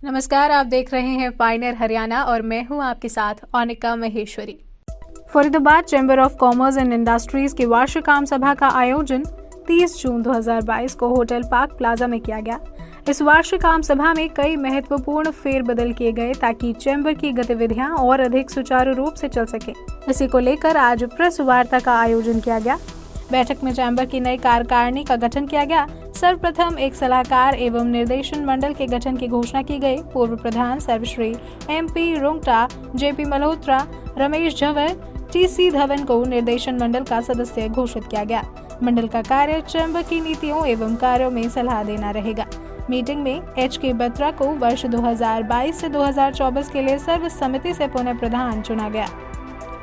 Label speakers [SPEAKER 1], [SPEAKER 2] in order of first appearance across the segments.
[SPEAKER 1] नमस्कार, आप देख रहे हैं पायनियर हरियाणा और मैं हूं आपके साथ Anika Maheshwari. Faridabad chamber of commerce and industries की वार्षिक आम सभा का आयोजन 30 जून 2022 को होटल पार्क प्लाजा में किया गया। इस वार्षिक आम सभा में कई महत्वपूर्ण फेरबदल किए गए ताकि चैम्बर की गतिविधियां और अधिक सुचारू रूप से चल सके। इसी को लेकर आज प्रेस वार्ता का आयोजन किया गया। बैठक में चैम्बर की नई कार्यकारिणी का गठन किया गया। सर्वप्रथम एक सलाहकार एवं निर्देशन मंडल के गठन की घोषणा की गई। पूर्व प्रधान सर्वश्री MP Rungta, JP Malhotra, Ramesh Jhanwar, TC Dhawan को निर्देशन मंडल का सदस्य घोषित किया गया। मंडल का कार्य चैम्बर की नीतियों एवं कार्यों में सलाह देना रहेगा। मीटिंग में HK बत्रा को वर्ष 2022 से 2024 के लिए सर्व समिति से पुनः प्रधान चुना गया।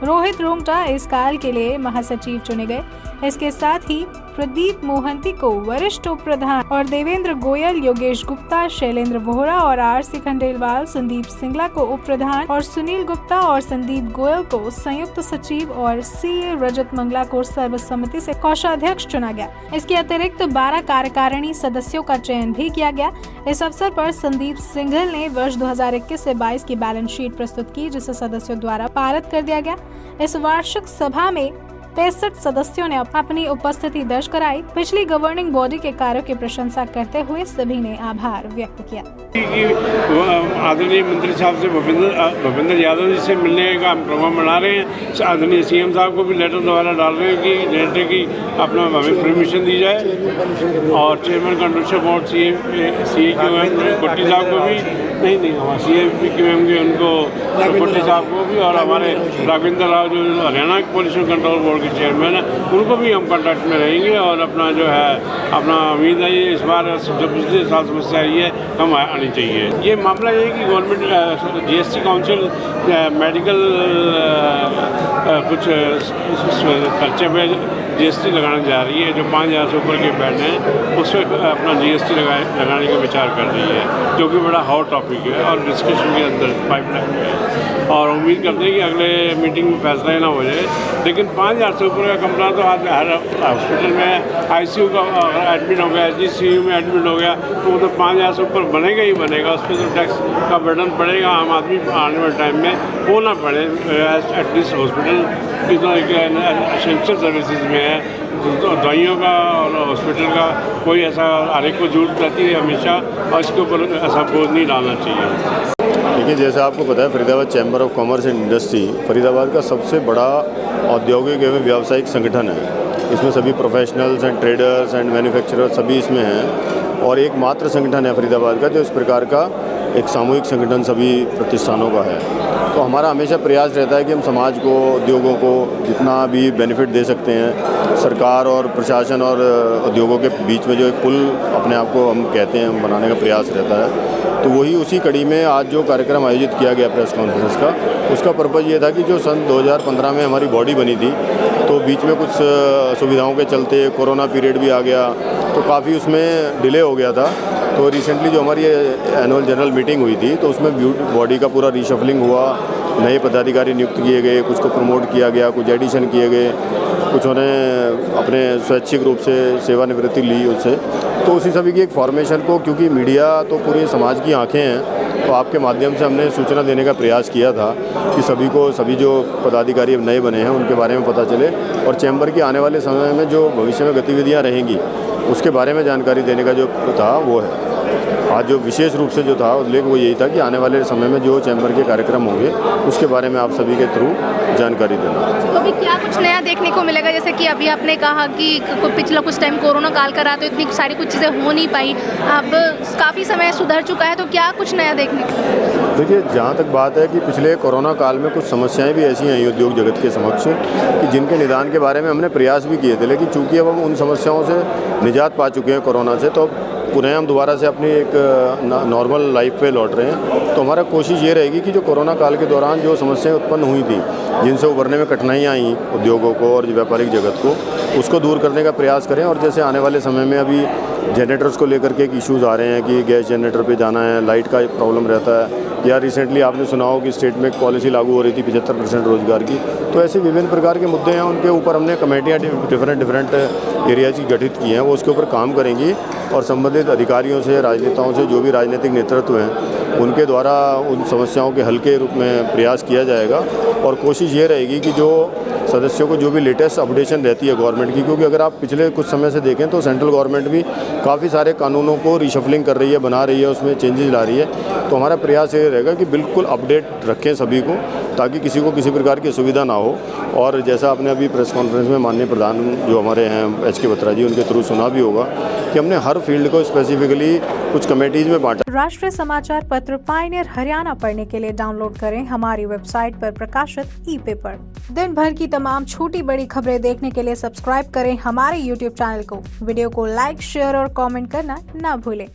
[SPEAKER 1] रोहित रुंगटा इस काल के लिए महासचिव चुने गए। इसके साथ ही प्रदीप मोहंती को वरिष्ठ उप प्रधान और देवेंद्र गोयल, योगेश गुप्ता, शैलेंद्र वोहरा और RC खंडेलवाल, संदीप सिंगला को उप प्रधान और सुनील गुप्ता और संदीप गोयल को संयुक्त सचिव और CA रजत मंगला को सर्वसम्मति से कोषाध्यक्ष चुना गया। इसके अतिरिक्त 12 कार्यकारिणी सदस्यों का चयन भी किया गया। इस अवसर पर संदीप सिंघल ने वर्ष 2021 से 22 की बैलेंस शीट प्रस्तुत की, जिसे सदस्यों द्वारा पारित कर दिया गया। इस वार्षिक सभा में 65 सदस्यों ने अपनी उपस्थिति दर्ज कराई। पिछली गवर्निंग बॉडी के कार्यों की प्रशंसा करते हुए सभी ने आभार व्यक्त किया।
[SPEAKER 2] आदरणीय मंत्री साहब से भूपेंद्र यादव जी से मिलने का हम प्रोग्राम बना रहे हैं। आदरणीय CM साहब को भी लेटर द्वारा डाल रहे हैं कि जनरेटर की अपना हमें परमिशन दी जाए और चेयरमैन कंट्रोल बोर्ड CAQM भट्टी साहब को भी नहीं हमारे CAQM के उनको भट्टी साहब को भी और हमारे राघवेंद्र राव जो हरियाणा पोल्यूशन कंट्रोल बोर्ड के चेयरमैन है उनको भी हम कॉन्टैक्ट में रहेंगे और अपना जो है अपना उम्मीद है ये इस बार जो पिछले साल समस्या आई है कम आनी चाहिए। ये मामला ये है कि गवर्नमेंट GST काउंसिल मेडिकल कुछ खर्चे पे GST लगाने जा रही है। जो 5,000 से ऊपर के बेड हैं उस पर अपना GST लगाने का विचार कर रही है, जो कि बड़ा हॉट टॉपिक है और डिस्कशन के अंदर पाइपलाइन में है और उम्मीद करते हैं कि अगले मीटिंग में फैसला ना हो जाए। लेकिन 5,000 से ऊपर का कमरा तो आज हर हॉस्पिटल में ICU का एडमिट हो गया, GCU में एडमिट हो गया तो वो तो 5,000 से ऊपर बनेगा ही बनेगा। उस पर तो टैक्स का बर्डन पड़ेगा आम आदमी आने वाले टाइम में वो ना पड़े। एटलीस्ट हॉस्पिटल की तो एक एसेंशियल सर्विसेज में है, तो दवाइयों का और हॉस्पिटल का कोई ऐसा हर एक को जरूरत रहती है हमेशा और इसके ऊपर ऐसा बोझ नहीं डालना चाहिए।
[SPEAKER 3] देखिए, जैसा आपको पता है Faridabad chamber of commerce and industry Faridabad का सबसे बड़ा औद्योगिक एवं व्यावसायिक संगठन है। इसमें सभी professionals and traders and manufacturers सभी इसमें हैं और एकमात्र संगठन है फरीदाबाद का जो इस प्रकार का एक सामूहिक संगठन सभी प्रतिष्ठानों का है। तो हमारा हमेशा प्रयास रहता है कि हम समाज को, उद्योगों को जितना भी बेनिफिट दे सकते हैं, सरकार और प्रशासन और उद्योगों के बीच में जो एक पुल अपने आप को हम कहते हैं बनाने का प्रयास रहता है। तो वही उसी कड़ी में आज जो कार्यक्रम आयोजित किया गया प्रेस कॉन्फ्रेंस का, उसका पर्पज़ ये था कि जो सन 2015 में हमारी बॉडी बनी थी तो बीच में कुछ सुविधाओं के चलते कोरोना पीरियड भी आ गया तो काफ़ी उसमें डिले हो गया था। तो रिसेंटली जो हमारी एनुअल जनरल मीटिंग हुई थी तो उसमें बॉडी का पूरा रीशफलिंग हुआ, नए पदाधिकारी नियुक्त किए गए, कुछ को प्रमोट किया गया, कुछ एडिशन किए गए, कुछ ने अपने स्वैच्छिक रूप से सेवानिवृत्ति ली उससे। तो उसी सभी की एक फॉर्मेशन को, क्योंकि मीडिया तो पूरे समाज की आंखें हैं, तो आपके माध्यम से हमने सूचना देने का प्रयास किया था कि सभी जो पदाधिकारी अब नए बने हैं उनके बारे में पता चले और चैम्बर की आने वाले समय में जो भविष्य में गतिविधियाँ रहेंगी उसके बारे में जानकारी देने का जो था वो है। आज जो विशेष रूप से जो था उल्लेख वो यही था कि आने वाले समय में जो चैम्बर के कार्यक्रम होंगे उसके बारे में आप सभी के थ्रू जानकारी देना।
[SPEAKER 4] तो अभी क्या कुछ नया देखने को मिलेगा? जैसे कि अभी आपने कहा कि पिछला कुछ टाइम कोरोना काल का रहा तो इतनी सारी कुछ चीज़ें हो नहीं पाई, अब काफ़ी समय सुधर चुका है, तो क्या कुछ नया देखने को?
[SPEAKER 3] देखिए, जहाँ तक बात है कि पिछले कोरोना काल में कुछ समस्याएं भी ऐसी हैं उद्योग जगत के समक्ष कि जिनके निदान के बारे में हमने प्रयास भी किए थे, लेकिन चूँकि अब हम उन समस्याओं से निजात पा चुके हैं कोरोना से, तो पुनः हम दोबारा से अपनी एक नॉर्मल लाइफ पे लौट रहे हैं। तो हमारा कोशिश ये रहेगी कि जो कोरोना काल के दौरान जो समस्याएं उत्पन्न हुई थी, जिनसे उभरने में कठिनाइयाँ आई उद्योगों को और व्यापारिक जगत को, उसको दूर करने का प्रयास करें। और जैसे आने वाले समय में अभी जनरेटर्स को लेकर के एक इश्यूज़ आ रहे हैं कि गैस जनरेटर पे जाना है, लाइट का एक प्रॉब्लम रहता है, या रिसेंटली आपने सुना हो कि स्टेट में एक पॉलिसी लागू हो रही थी 75% रोजगार की। तो ऐसे विभिन्न प्रकार के मुद्दे हैं, उनके ऊपर हमने कमेटियाँ डिफरेंट एरियाज की गठित की हैं, वो उसके ऊपर काम करेंगी और संबंधित अधिकारियों से, राजनेताओं से, जो भी राजनीतिक नेतृत्व हैं उनके द्वारा उन समस्याओं के हल के रूप में प्रयास किया जाएगा। और कोशिश ये रहेगी कि जो सदस्यों को जो भी लेटेस्ट अपडेशन रहती है गवर्नमेंट की, क्योंकि अगर आप पिछले कुछ समय से देखें तो सेंट्रल गवर्नमेंट भी काफ़ी सारे कानूनों को रिशफलिंग कर रही है, बना रही है, उसमें चेंजेस ला रही है। तो हमारा प्रयास ये रहेगा कि बिल्कुल अपडेट रखें सभी को, ताकि किसी को किसी प्रकार की असुविधा ना हो। और जैसा आपने अभी प्रेस कॉन्फ्रेंस में माननीय प्रधान जो हमारे हैं HK बत्रा जी, उनके थ्रू सुना भी होगा कि हमने हर फील्ड को स्पेसिफिकली कुछ कमेटीज़ में बांटा।
[SPEAKER 1] राष्ट्रीय समाचार पत्र पायनियर हरियाणा पढ़ने के लिए डाउनलोड करें हमारी वेबसाइट पर प्रकाशित ई-पेपर। दिन भर की तमाम छोटी बड़ी खबरें देखने के लिए सब्सक्राइब करें हमारे YouTube चैनल को। वीडियो को लाइक, शेयर और कमेंट करना ना भूलें।